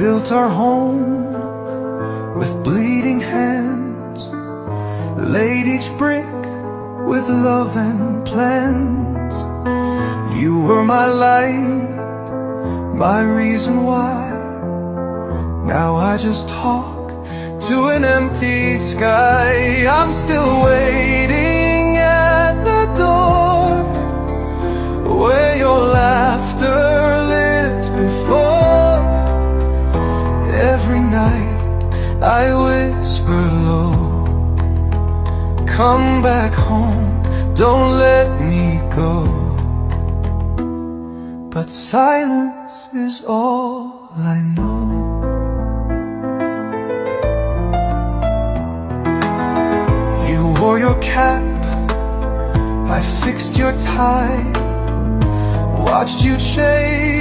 built our home with bleeding hands, laid each brick with love and plans. You were my light, my reason why. Now I just talk to an empty sky. I'm still waiting at the door where your laughter lived before. Every night I whisper low, come back home, don't let me go. But silence is all I know. You wore your cap, I fixed your tie, watched you chase